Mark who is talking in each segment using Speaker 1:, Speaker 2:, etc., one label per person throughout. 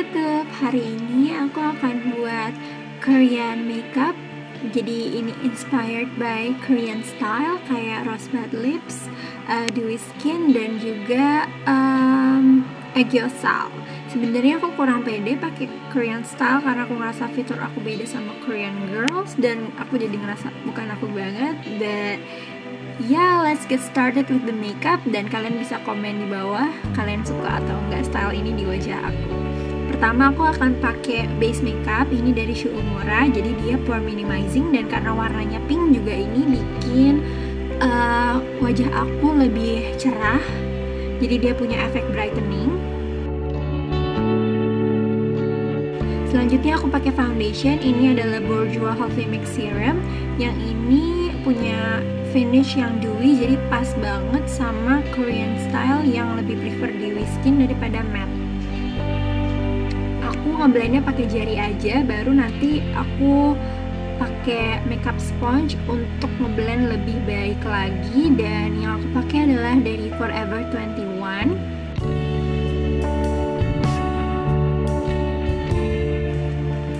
Speaker 1: YouTube, hari ini aku akan buat Korean makeup. Jadi ini inspired by Korean style kayak Rosebud Lips, Dewy Skin dan juga Aegyosal. Sebenarnya aku kurang pede pakai Korean style karena aku ngerasa fitur aku beda sama Korean girls dan aku jadi ngerasa bukan aku banget. But yeah, let's get started with the makeup dan kalian bisa komen di bawah kalian suka atau enggak style ini di wajah aku. Pertama aku akan pakai base makeup ini dari Shu Uemura, jadi dia pore minimizing dan karena warnanya pink juga ini bikin wajah aku lebih cerah. Jadi dia punya efek brightening. Selanjutnya aku pakai foundation, ini adalah Bourjois Healthy Mix Serum. Yang ini punya finish yang dewy, jadi pas banget sama Korean style yang lebih prefer dewy skin daripada matte. Aku ngeblendnya pakai jari aja, baru nanti aku pakai makeup sponge untuk ngeblend lebih baik lagi. Dan yang aku pakai adalah dari Forever 21.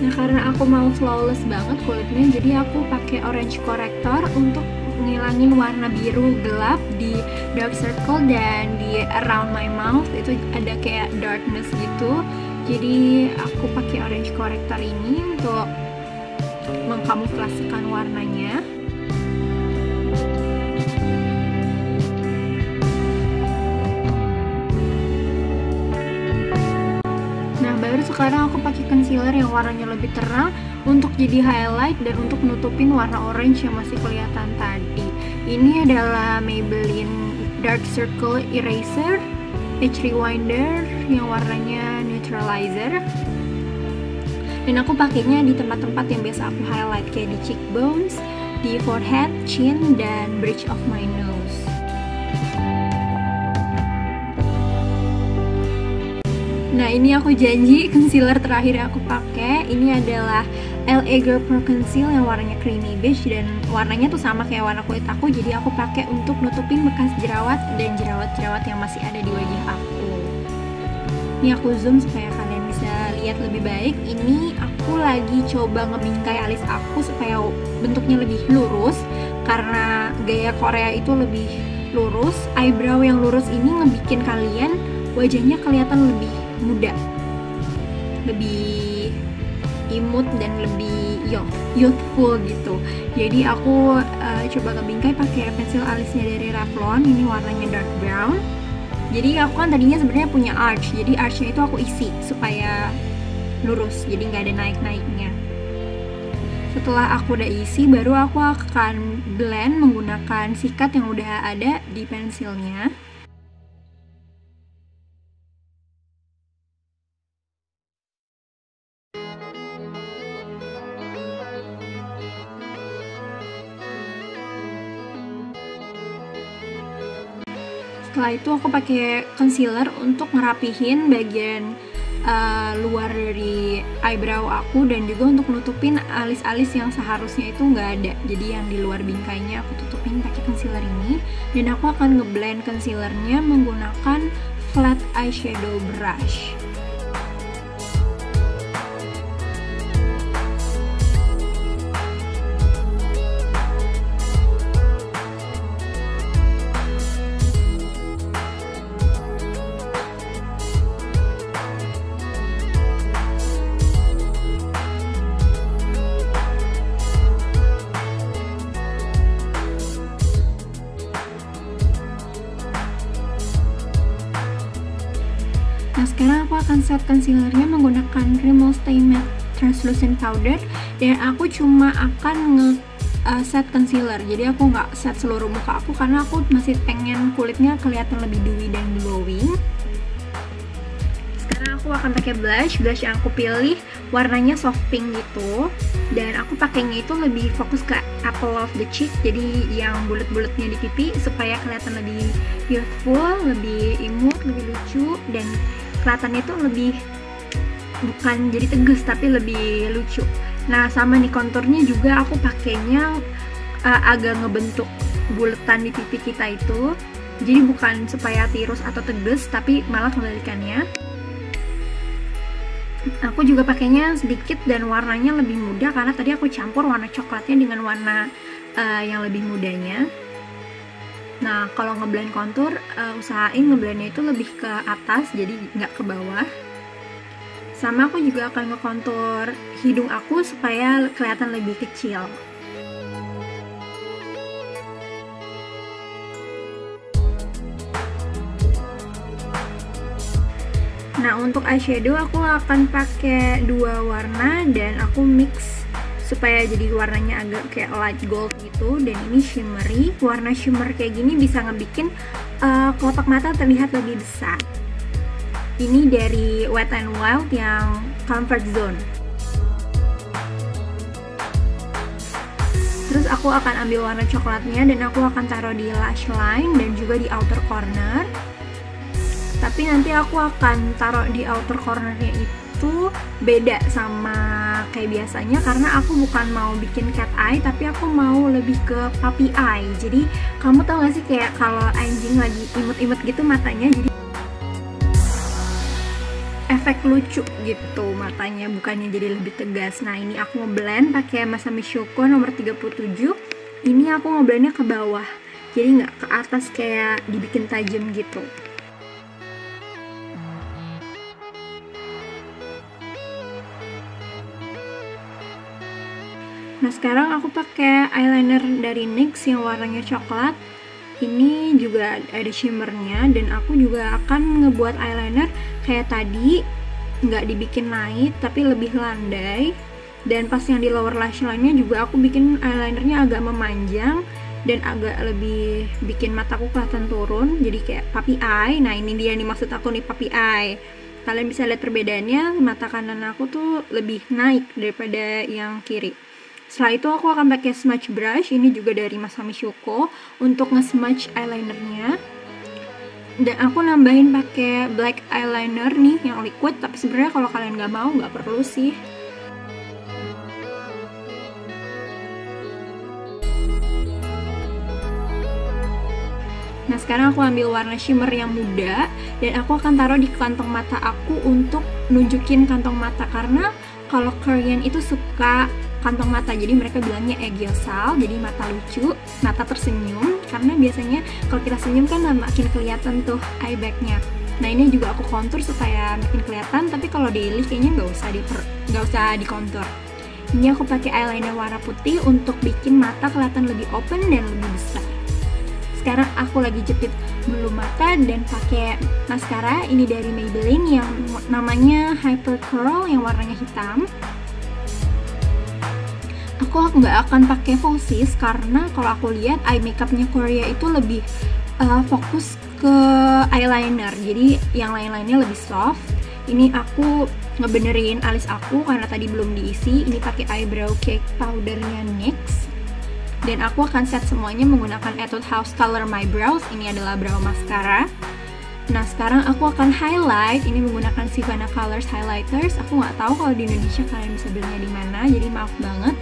Speaker 1: Nah, karena aku mau flawless banget kulitnya, jadi aku pakai orange corrector untuk ngilangin warna biru gelap di dark circle dan di around my mouth itu ada kayak darkness gitu. Jadi aku pakai orange corrector ini untuk mengkamuflasekan warnanya. Sekarang aku pakai concealer yang warnanya lebih terang untuk jadi highlight dan untuk nutupin warna orange yang masih kelihatan tadi. Ini adalah Maybelline Dark Circle Eraser Age Rewinder yang warnanya neutralizer. Dan aku pakainya di tempat-tempat yang biasa aku highlight kayak di cheekbones, di forehead, chin, dan bridge of my nose. Nah, ini aku janji concealer terakhir yang aku pakai. Ini adalah LA Girl Pro Conceal yang warnanya creamy beige dan warnanya tuh sama kayak warna kulit aku. Jadi aku pakai untuk nutupin bekas jerawat dan jerawat-jerawat yang masih ada di wajah aku. Ini aku zoom supaya kalian bisa lihat lebih baik. Ini aku lagi coba ngebingkai alis aku supaya bentuknya lebih lurus karena gaya Korea itu lebih lurus. Eyebrow yang lurus ini ngebikin kalian wajahnya kelihatan lebih muda, lebih imut dan lebih youthful gitu. Jadi aku coba ngebingkai pakai pensil alisnya dari Revlon. Ini warnanya dark brown. Jadi aku kan tadinya sebenarnya punya arch, jadi archnya itu aku isi supaya lurus, jadi nggak ada naik-naiknya. Setelah aku udah isi, baru aku akan blend menggunakan sikat yang udah ada di pensilnya. Setelah itu aku pakai concealer untuk ngerapihin bagian luar dari eyebrow aku dan juga untuk nutupin alis-alis yang seharusnya itu nggak ada. Jadi yang di luar bingkainya aku tutupin pakai concealer ini. Dan aku akan ngeblend concealernya menggunakan flat eyeshadow brush. Nah, sekarang aku akan set concealernya menggunakan Rimmel Stay Matte Translucent Powder dan aku cuma akan set concealer, jadi aku nggak set seluruh muka aku karena aku masih pengen kulitnya kelihatan lebih dewy dan glowing. Sekarang aku akan pakai blush yang aku pilih warnanya soft pink gitu dan aku pakainya itu lebih fokus ke apple of the cheek, jadi yang bulat-bulatnya di pipi supaya kelihatan lebih youthful, lebih imut, lebih lucu dan kelihatannya tuh lebih bukan jadi tegas tapi lebih lucu. Nah, sama nih konturnya juga aku pakainya agak ngebentuk buletan di pipi kita itu. Jadi bukan supaya tirus atau tegas, tapi malah kebalikannya. Aku juga pakainya sedikit dan warnanya lebih muda karena tadi aku campur warna coklatnya dengan warna yang lebih mudanya. Nah, kalau ngeblend kontur, usahain ngeblendnya itu lebih ke atas, jadi nggak ke bawah. Sama aku juga akan ngekontur hidung aku supaya kelihatan lebih kecil. Nah, untuk eyeshadow aku akan pakai 2 warna dan aku mix supaya jadi warnanya agak kayak light gold gitu. Dan ini shimmery. Warna shimmer kayak gini bisa ngebikin kelopak mata terlihat lebih besar. Ini dari Wet n Wild yang Comfort Zone. Terus aku akan ambil warna coklatnya dan aku akan taruh di lash line dan juga di outer corner. Tapi nanti aku akan taruh di outer cornernya itu beda sama kayak biasanya karena aku bukan mau bikin cat eye tapi aku mau lebih ke puppy eye. Jadi kamu tau gak sih kayak kalau anjing lagi imut-imut gitu matanya, jadi efek lucu gitu matanya, bukannya jadi lebih tegas. Nah, ini aku ngeblend pakai Masami Shoko nomor 37. Ini aku ngeblendnya ke bawah, jadi nggak ke atas kayak dibikin tajam gitu. Nah, sekarang aku pakai eyeliner dari NYX yang warnanya coklat. Ini juga ada shimmernya dan aku juga akan ngebuat eyeliner kayak tadi, nggak dibikin naik tapi lebih landai. Dan pas yang di lower lash line-nya juga aku bikin eyelinernya agak memanjang dan agak lebih bikin mataku kelihatan turun, jadi kayak puppy eye. Nah, ini dia nih maksud aku nih, puppy eye. Kalian bisa lihat perbedaannya, mata kanan aku tuh lebih naik daripada yang kiri. Setelah itu aku akan pakai smudge brush, ini juga dari Masami Shoko, untuk nge-smudge eyelinernya. Dan aku nambahin pakai black eyeliner nih yang liquid, tapi sebenarnya kalau kalian nggak mau nggak perlu sih. Nah, sekarang aku ambil warna shimmer yang muda dan aku akan taruh di kantong mata aku untuk nunjukin kantong mata, karena kalau Korean itu suka kantong mata, jadi mereka bilangnya aegyeosal, jadi mata lucu, mata tersenyum, karena biasanya kalau kita senyum kan makin kelihatan tuh eye bag-nya. Nah, ini juga aku kontur supaya makin kelihatan, tapi kalau daily kayaknya nggak usah dikontur. Ini aku pakai eyeliner warna putih untuk bikin mata kelihatan lebih open dan lebih besar. Sekarang aku lagi jepit bulu mata dan pakai maskara ini dari Maybelline yang namanya Hyper Curl yang warnanya hitam. Aku nggak akan pakai falsies karena kalau aku lihat eye makeupnya Korea itu lebih fokus ke eyeliner, jadi yang lain-lainnya lebih soft. Ini aku ngebenerin alis aku karena tadi belum diisi. Ini pakai eyebrow cake powdernya NYX. Dan aku akan set semuanya menggunakan Etude House Color My Brows. Ini adalah brow mascara. Nah, sekarang aku akan highlight. Ini menggunakan Sivana Colors Highlighters. Aku nggak tahu kalau di Indonesia kalian bisa belinya di mana, jadi maaf banget.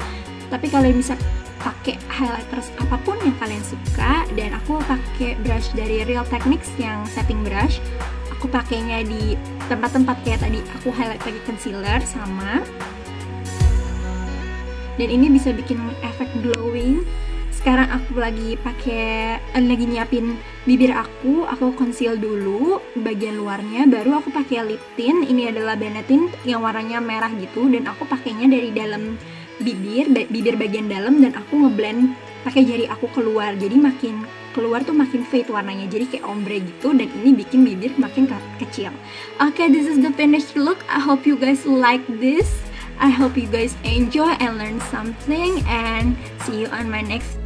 Speaker 1: Tapi kalian bisa pakai highlighters apapun yang kalian suka. Dan aku pakai brush dari Real Techniques yang setting brush. Aku pakainya di tempat-tempat kayak tadi. Aku highlight pakai concealer sama. Dan ini bisa bikin efek glowing. Sekarang aku lagi nyiapin bibir aku conceal dulu bagian luarnya, baru aku pakai lip tint. Ini adalah Benetint yang warnanya merah gitu, dan aku pakainya dari dalam bibir bagian dalam, dan aku ngeblend pakai jari aku keluar, jadi makin keluar tuh makin fade warnanya, jadi kayak ombre gitu, dan ini bikin bibir makin kecil. Okay, this is the finished look. I hope you guys like this. I hope you guys enjoy and learn something, and see you on my next